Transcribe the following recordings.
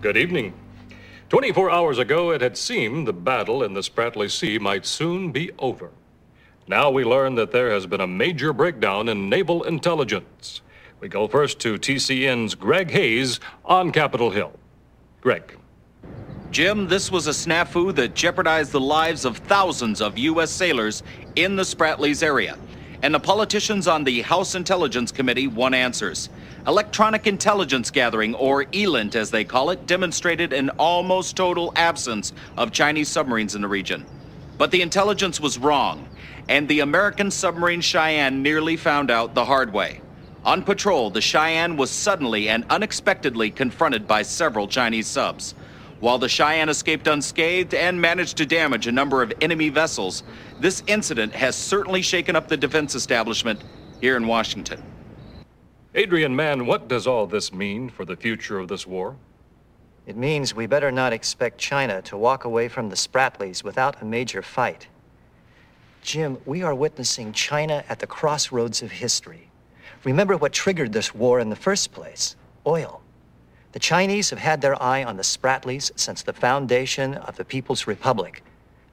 Good evening. 24 hours ago, it had seemed the battle in the Spratly Sea might soon be over. Now we learn that there has been a major breakdown in naval intelligence. We go first to TCN's Greg Hayes on Capitol Hill. Greg. Jim, this was a snafu that jeopardized the lives of thousands of U.S. sailors in the Spratlys area. And the politicians on the House Intelligence Committee want answers. Electronic intelligence gathering, or ELINT as they call it, demonstrated an almost total absence of Chinese submarines in the region. But the intelligence was wrong, and the American submarine Cheyenne nearly found out the hard way. On patrol, the Cheyenne was suddenly and unexpectedly confronted by several Chinese subs. While the Cheyenne escaped unscathed and managed to damage a number of enemy vessels, this incident has certainly shaken up the defense establishment here in Washington. Adrian Mann, what does all this mean for the future of this war? It means we better not expect China to walk away from the Spratlys without a major fight. Jim, we are witnessing China at the crossroads of history. Remember what triggered this war in the first place: oil. The Chinese have had their eye on the Spratlys since the foundation of the People's Republic.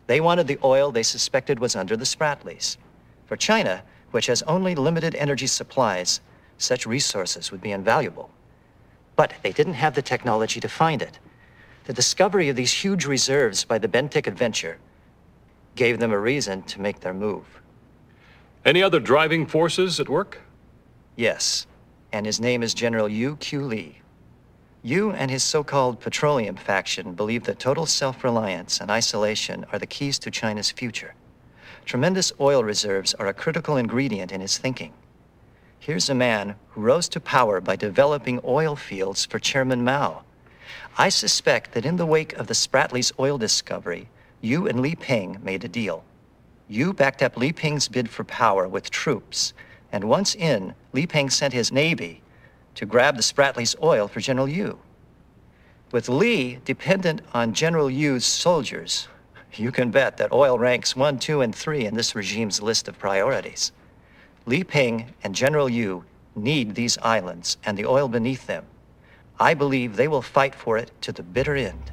They wanted the oil they suspected was under the Spratlys. For China, which has only limited energy supplies, such resources would be invaluable. But they didn't have the technology to find it. The discovery of these huge reserves by the Bentic adventure gave them a reason to make their move. Any other driving forces at work? Yes, and his name is General Yu Q. Lee. Yu and his so-called petroleum faction believe that total self-reliance and isolation are the keys to China's future. Tremendous oil reserves are a critical ingredient in his thinking. Here's a man who rose to power by developing oil fields for Chairman Mao. I suspect that in the wake of the Spratlys oil discovery, Yu and Li Peng made a deal. Yu backed up Li Peng's bid for power with troops, and once in, Li Peng sent his navy to grab the Spratlys oil for General Yu. With Li dependent on General Yu's soldiers, you can bet that oil ranks 1, 2, and 3 in this regime's list of priorities. Li Peng and General Yu need these islands and the oil beneath them. I believe they will fight for it to the bitter end.